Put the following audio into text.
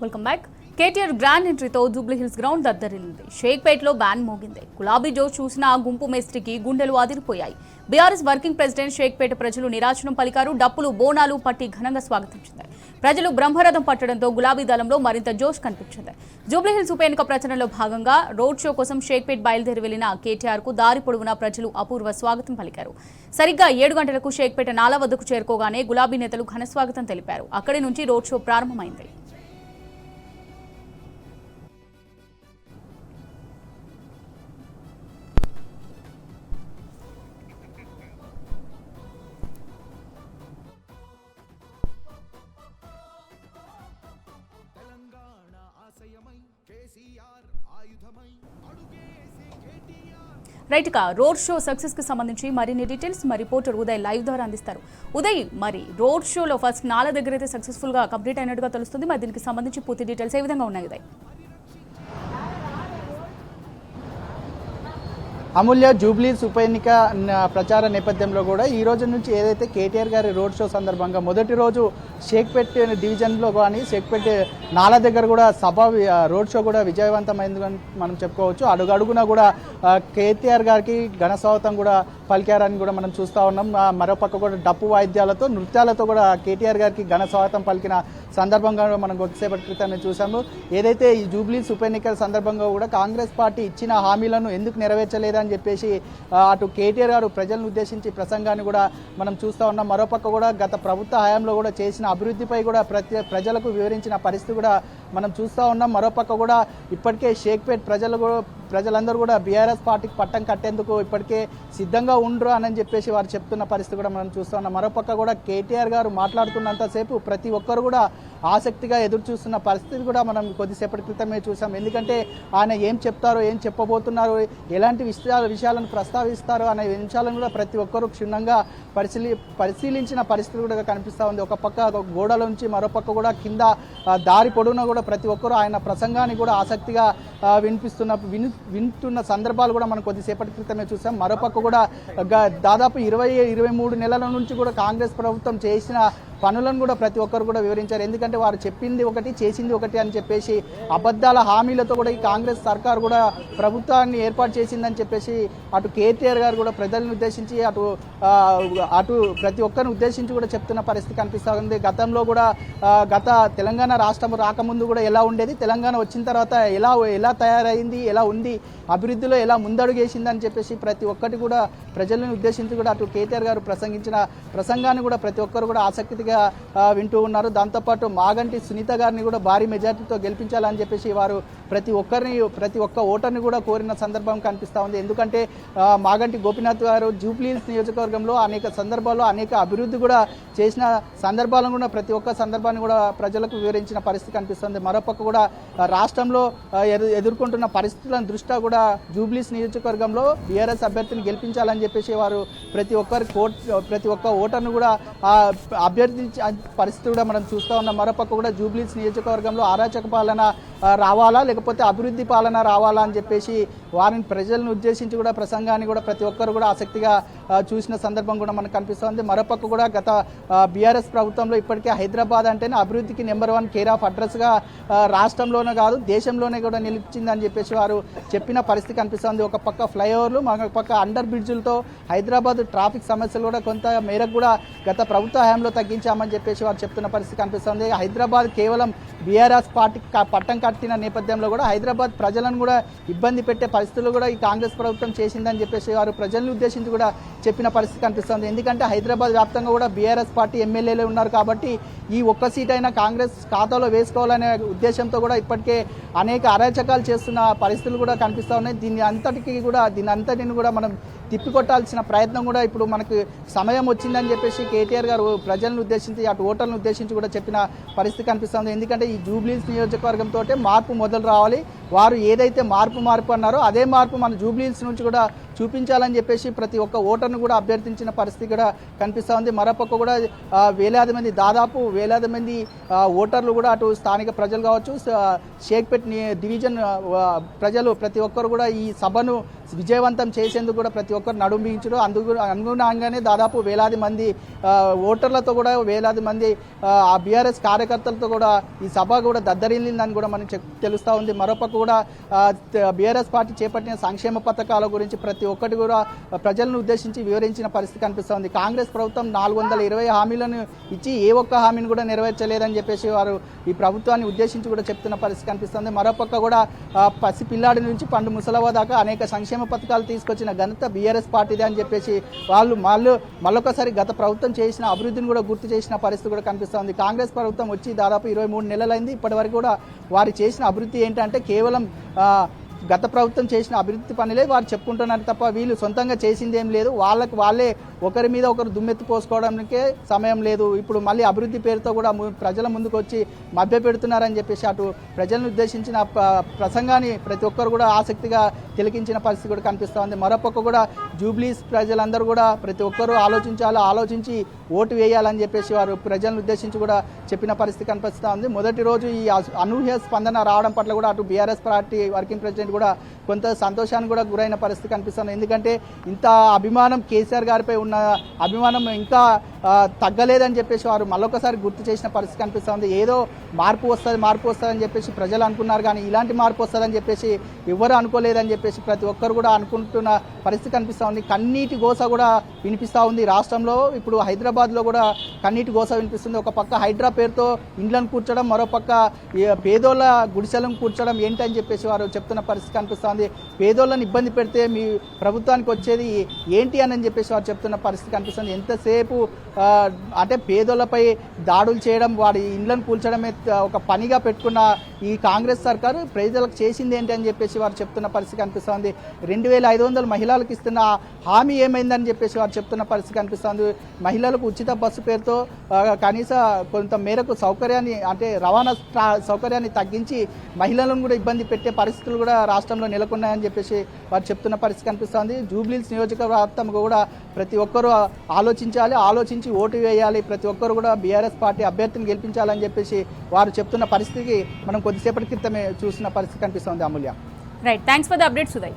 Welcome back. KTR grand ఎంట్రీతో Jubilee Hills ground దద్దరిల్లింది. షేక్పేట్లో బ్యాన్ మోగింది. గులాబీ జోష్ చూసిన ఆ గుంపు మేస్త్రికి గుండెలు అదిరిపోయాయి. బీఆర్ఎస్ వర్కింగ్ ప్రెసిడెంట్ షేక్పేట ప్రజలు నిరాశనం పలికారు. డప్పులు బోనాలు పట్టి ఘనంగా స్వాగతించింది. ప్రజలు బ్రహ్మరథం పట్టడంతో గులాబీ దళంలో మరింత జోష్ కనిపించింది. జూబ్లీహిల్స్ ఉప ఎన్నిక ప్రచారంలో భాగంగా రోడ్ షో కోసం షేక్పేట్ బయలుదేరి వెళ్లిన కేటీఆర్ కు దారి పొడవునా ప్రజలు అపూర్వ స్వాగతం పలికారు. సరిగ్గా 7 గంటలకు షేక్పేట నాలా వద్దకు చేరుకోగానే గులాబీ నేతలు ఘన స్వాగతం తెలిపారు. అక్కడి నుంచి రోడ్ షో ప్రారంభమైంది. రైట్ గా రోడ్ షో సక్సెస్ కి సంబంధించి మరిన్ని డీటెయిల్స్ మా రిపోర్టర్ ఉదయ్ లైవ్ ద్వారా అందిస్తారు. ఉదయ్, మరి రోడ్ షోలో ఫస్ట్ నాలా దగ్గర అయితే సక్సెస్ఫుల్ గా కంప్లీట్ అయినట్టుగా తెలుస్తుంది. మరి దీనికి సంబంధించి పూర్తి డీటెయిల్స్ ఏ విధంగా ఉన్నాయి ఉదయ్? అమూల్య, జూబ్లీస్ ఉప ఎన్నిక ప్రచార నేపథ్యంలో కూడా ఈ రోజు నుంచి ఏదైతే కేటీఆర్ గారి రోడ్ షో సందర్భంగా మొదటి రోజు షేక్పేట్ డివిజన్లో కానీ షేక్పేట్ నాలా దగ్గర కూడా రోడ్ షో కూడా విజయవంతమైందని మనం చెప్పుకోవచ్చు. అడుగడుగున కూడా కేటీఆర్ గారికి ఘన స్వాగతం కూడా పలికారని కూడా మనం చూస్తూ ఉన్నాం. మరోపక్క కూడా డప్పు వాయిద్యాలతో నృత్యాలతో కూడా కేటీఆర్ గారికి ఘన స్వాగతం పలికిన సందర్భంగా మనం కొద్దిసేపటి క్రితమే చూసాము. ఏదైతే ఈ జూబ్లీస్ ఉప ఎన్నికల సందర్భంగా కూడా కాంగ్రెస్ పార్టీ ఇచ్చిన హామీలను ఎందుకు నెరవేర్చలేదని చెప్పేసి అటు కేటీఆర్ గారు ప్రజలను ఉద్దేశించి ప్రసంగాన్ని కూడా మనం చూస్తూ ఉన్నాం. మరోపక్క కూడా గత ప్రభుత్వ హయాంలో కూడా చేసిన అభివృద్ధిపై కూడా ప్రజలకు వివరించిన పరిస్థితి కూడా మనం చూస్తూ ఉన్నాం. మరోపక్క కూడా ఇప్పటికే షేక్పేట్ ప్రజలందరూ కూడా బీఆర్ఎస్ పార్టీకి పట్టం కట్టేందుకు ఇప్పటికే సిద్ధంగా ఉండరు అని చెప్పేసి వారు చెప్తున్న పరిస్థితి కూడా మనం చూస్తూ ఉన్నాం. మరోపక్క కూడా కేటీఆర్ గారు మాట్లాడుతున్నంతసేపు ప్రతి ఒక్కరు కూడా ఆసక్తిగా ఎదురు చూస్తున్న పరిస్థితి కూడా మనం కొద్దిసేపటి క్రితమే చూసాం. ఎందుకంటే ఆయన ఏం చెప్తారో, ఏం చెప్పబోతున్నారు, ఎలాంటి విషయాలను ప్రస్తావిస్తారు అనే విషయాలను కూడా ప్రతి ఒక్కరూ క్షుణ్ణంగా పరిశీలించిన పరిస్థితి కూడా కనిపిస్తూ ఉంది. ఒక పక్క గోడల నుంచి మరోపక్క కూడా కింద దారి పొడవునా కూడా ప్రతి ఒక్కరూ ఆయన ప్రసంగాన్ని కూడా ఆసక్తిగా వింటున్న సందర్భాలు కూడా మనం కొద్దిసేపటి క్రితమే చూసాం. మరోపక్క కూడా దాదాపు 23 నెలల నుంచి కూడా కాంగ్రెస్ ప్రభుత్వం చేసిన పనులను కూడా ప్రతి ఒక్కరు కూడా వివరించారు. ఎందుకంటే వారు చెప్పింది ఒకటి, చేసింది ఒకటి అని చెప్పేసి అబద్ధాల హామీలతో కూడా ఈ కాంగ్రెస్ సర్కార్ కూడా ప్రభుత్వాన్ని ఏర్పాటు చేసిందని చెప్పేసి అటు కేటీఆర్ గారు కూడా ప్రజలను ఉద్దేశించి అటు ప్రతి ఒక్కరిని ఉద్దేశించి కూడా చెప్తున్న పరిస్థితి కనిపిస్తూ ఉంది. గతంలో కూడా గత తెలంగాణ రాష్ట్రం రాకముందు కూడా ఎలా ఉండేది, తెలంగాణ వచ్చిన తర్వాత ఎలా తయారైంది, ఎలా ఉంది, అభివృద్ధిలో ఎలా ముందడుగేసిందని చెప్పేసి ప్రతి ఒక్కటి కూడా ప్రజలను ఉద్దేశించి కూడా అటు కేటీఆర్ గారు ప్రసంగించిన ప్రసంగాన్ని కూడా ప్రతి ఒక్కరు కూడా ఆసక్తిగా వింటూ ఉన్నారు. దాంతోపాటు మాగంటి సునీత గారిని కూడా భారీ మెజార్టీతో గెలిపించాలని చెప్పేసి వారు ప్రతి ఒక్క ఓటర్ని కూడా కోరిన సందర్భం కనిపిస్తూ ఉంది. ఎందుకంటే మాగంటి గోపీనాథ్ గారు జూబ్లీహిల్స్ నియోజకవర్గంలో అనేక సందర్భాల్లో అనేక అభివృద్ధి కూడా చేసిన సందర్భాలను కూడా ప్రతి ఒక్క సందర్భాన్ని కూడా ప్రజలకు వివరించిన పరిస్థితి కనిపిస్తుంది. మరోపక్క కూడా రాష్ట్రంలో ఎదుర్కొంటున్న పరిస్థితులను దృష్ట్యా కూడా జూబ్లీహిల్స్ నియోజకవర్గంలో బీఆర్ఎస్ అభ్యర్థిని గెలిపించాలని చెప్పేసి వారు ప్రతి ఒక్క ఓటర్ను కూడా అభ్యర్థించే పరిస్థితి కూడా మనం చూస్తూ ఉన్నాం. మరోపక్క కూడా జూబ్లీహిల్స్ నియోజకవర్గంలో అరాచక పాలన రావాలా లేకపోతే అభివృద్ధి పాలన రావాలా అని చెప్పేసి వారిని ప్రజలను ఉద్దేశించి కూడా ప్రసంగాన్ని కూడా ప్రతి ఒక్కరు కూడా ఆసక్తిగా చూసిన సందర్భం కూడా మనకు కనిపిస్తుంది. మరోపక్క కూడా గత బీఆర్ఎస్ ప్రభుత్వంలో ఇప్పటికే హైదరాబాద్ అంటేనే అభివృద్ధికి నెంబర్ 1 కేర్ ఆఫ్ అడ్రస్గా రాష్ట్రంలోనే కాదు దేశంలోనే కూడా నిలిచిందని చెప్పేసి వారు చెప్పిన పరిస్థితి కనిపిస్తుంది. ఒక పక్క ఫ్లైఓవర్లు, మరొక పక్క అండర్ బ్రిడ్జులతో హైదరాబాద్ ట్రాఫిక్ సమస్యలు కూడా కొంత మేరకు కూడా గత ప్రభుత్వ హయాంలో తగ్గించామని చెప్పేసి వారు చెప్తున్న పరిస్థితి కనిపిస్తుంది. హైదరాబాద్ కేవలం బీఆర్ఎస్ పార్టీకి పట్టం కట్టిన నేపథ్యంలో కూడా హైదరాబాద్ ప్రజలను కూడా ఇబ్బంది పెట్టే పరిస్థితులు కూడా ఈ కాంగ్రెస్ ప్రభుత్వం చేసిందని చెప్పేసి వారు ప్రజలను ఉద్దేశించి కూడా చెప్పిన పరిస్థితి కనిపిస్తుంది. ఎందుకంటే హైదరాబాద్ వ్యాప్తంగా కూడా బీఆర్ఎస్ పార్టీ ఎమ్మెల్యేలు ఉన్నారు కాబట్టి ఈ ఒక్క సీట్ అయినా కాంగ్రెస్ ఖాతాలో వేసుకోవాలనే ఉద్దేశంతో కూడా ఇప్పటికే అనేక అరాచకాలు చేస్తున్న పరిస్థితులు కూడా కనిపిస్తూ ఉన్నాయి. దీని అంతటిని కూడా మనం తిప్పికొట్టాల్సిన ప్రయత్నం కూడా ఇప్పుడు మనకు సమయం వచ్చిందని చెప్పేసి కేటీఆర్ గారు ప్రజలను ఉద్దేశించి అటు ఓటర్లను ఉద్దేశించి కూడా చెప్పిన పరిస్థితి కనిపిస్తుంది. ఎందుకంటే ఈ జూబ్లీహిల్స్ నియోజకవర్గంతో మార్పు మొదలు రావాలి, వారు ఏదైతే మార్పు అన్నారో అదే మార్పు మన జూబ్లీహిల్స్ నుంచి కూడా చూపించాలని చెప్పేసి ప్రతి ఒక్క ఓటర్ను కూడా అభ్యర్థించిన పరిస్థితి కూడా కనిపిస్తూ ఉంది. మరోపక్క కూడా వేలాది మంది దాదాపు వేలాది మంది ఓటర్లు కూడా అటు స్థానిక ప్రజలు కావచ్చు, షేక్పేట్ డివిజన్ ప్రజలు ప్రతి ఒక్కరు కూడా ఈ సభను విజయవంతం చేసేందుకు కూడా ప్రతి ఒక్కరు నడుం బిగించడం, అందుకు అనుగుణంగానే దాదాపు వేలాది మంది ఓటర్లతో కూడా వేలాది మంది ఆ బీఆర్ఎస్ కార్యకర్తలతో కూడా ఈ సభ కూడా దద్దరిల్లిందని కూడా మనకు తెలుస్తూ ఉంది. మరోపక్క కూడా బీఆర్ఎస్ పార్టీ చేపట్టిన సంక్షేమ పథకాల గురించి ప్రతి ఒక్కటి కూడా ప్రజలను ఉద్దేశించి వివరించిన పరిస్థితి కనిపిస్తోంది. కాంగ్రెస్ ప్రభుత్వం 420 హామీలను ఇచ్చి ఏ ఒక్క హామీని కూడా నెరవేర్చలేదని చెప్పేసి వారు ఈ ప్రభుత్వాన్ని ఉద్దేశించి కూడా చెప్తున్న పరిస్థితి కనిపిస్తుంది. మరోపక్క కూడా పసి పిల్లాడి నుంచి పండు ముసలవ దాకా అనేక సంక్షేమ పథకాలు తీసుకొచ్చిన ఘనత బీఆర్ఎస్ పార్టీదే అని చెప్పేసి వాళ్ళు మళ్ళొకసారి గత ప్రభుత్వం చేసిన అభివృద్ధిని కూడా గుర్తు చేసిన పరిస్థితి కూడా కనిపిస్తుంది. కాంగ్రెస్ ప్రభుత్వం వచ్చి దాదాపు 23 నెలలైంది. ఇప్పటి వరకు కూడా వారు చేసిన అభివృద్ధి ఏంటంటే కేవలం గత ప్రభుత్వం చేసిన అభివృద్ధి పనులే వారు చెప్పుకుంటున్నారు తప్ప వీళ్ళు సొంతంగా చేసింది ఏం లేదు. వాళ్ళే ఒకరి మీద ఒకరు దుమ్మెత్తి పోసుకోవడానికే సమయం లేదు. ఇప్పుడు మళ్ళీ అభివృద్ధి పేరుతో కూడా ప్రజల ముందుకు వచ్చి మభ్య పెడుతున్నారని చెప్పేసి అటు ప్రజలను ఉద్దేశించిన ప్రసంగాన్ని ప్రతి ఒక్కరు కూడా ఆసక్తిగా తిలకించిన పరిస్థితి కూడా కనిపిస్తూ ఉంది. మరోపక్క కూడా జూబ్లీస్ ప్రజలందరూ కూడా ప్రతి ఒక్కరూ ఆలోచించి ఓటు వేయాలని చెప్పేసి వారు ప్రజలను ఉద్దేశించి కూడా చెప్పిన పరిస్థితి కనిపిస్తూ ఉంది. మొదటి రోజు ఈ అనూహ్య స్పందన రావడం పట్ల కూడా అటు బీఆర్ఎస్ పార్టీ వర్కింగ్ ప్రెసిడెంట్ కూడా కొంత సంతోషానికి కూడా గురైన పరిస్థితి కనిపిస్తుంది. ఎందుకంటే ఇంత అభిమానం కేసీఆర్ గారిపై ఉన్న అభిమానం ఇంకా తగ్గలేదని చెప్పేసి వారు మళ్ళొకసారి గుర్తు చేసిన పరిస్థితి కనిపిస్తుంది. ఏదో మార్పు వస్తుందని చెప్పేసి ప్రజలు అనుకున్నారు, కానీ ఇలాంటి మార్పు వస్తుందని చెప్పేసి ఎవరు అనుకోలేదని చెప్పేసి ప్రతి ఒక్కరు కూడా అనుకుంటున్న పరిస్థితి కనిపిస్తూ ఉంది. కన్నీటి గోస కూడా వినిపిస్తూ ఉంది రాష్ట్రంలో. ఇప్పుడు హైదరాబాద్లో కూడా కన్నీటి గోస వినిపిస్తుంది. ఒక పక్క హైడ్రా పేరుతో ఇండ్లను కూర్చడం, మరోపక్క పేదోళ్ళ గుడిసెలను కూర్చడం ఏంటని చెప్పేసి వారు చెప్తున్న పరిస్థితి కనిపిస్తుంది. పేదోళ్ళని ఇబ్బంది పెడితే మీ ప్రభుత్వానికి వచ్చేది ఏంటి అని చెప్పేసి వారు చెప్తున్న పరిస్థితి కనిపిస్తుంది. ఎంతసేపు అంటే పేదోళ్ళపై దాడులు చేయడం, వాడి ఇండ్లను కూల్చడమే ఒక పనిగా పెట్టుకున్న ఈ కాంగ్రెస్ సర్కారు ప్రజలకు చేసింది ఏంటి అని చెప్పేసి వారు చెప్తున్న పరిస్థితి కనిపిస్తుంది. 2500 మహిళలకు ఇస్తున్న హామీ ఏమైందని చెప్పేసి వారు చెప్తున్న పరిస్థితి కనిపిస్తుంది. మహిళలకు ఉచిత బస్సు పేరుతో కనీస కొంత మేరకు సౌకర్యాన్ని అంటే రవాణా సౌకర్యాన్ని తగ్గించి మహిళలను కూడా ఇబ్బంది పెట్టే పరిస్థితులు కూడా రాష్ట్రంలో నెలకొన్నాయని చెప్పేసి వారు చెప్తున్న పరిస్థితి కనిపిస్తుంది. జూబ్లీహిల్స్ నియోజకవర్గంగా కూడా ప్రతి ఒక్కరూ ఆలోచించి ఓటు వేయాలి, ప్రతి ఒక్కరు కూడా బీఆర్ఎస్ పార్టీ అభ్యర్థిని గెలిపించాలని చెప్పేసి వారు చెప్తున్న పరిస్థితికి మనం కొద్దిసేపటి క్రితమే చూసిన పరిస్థితి కనిపిస్తుంది. Amulya, right, thanks for the updates Uday.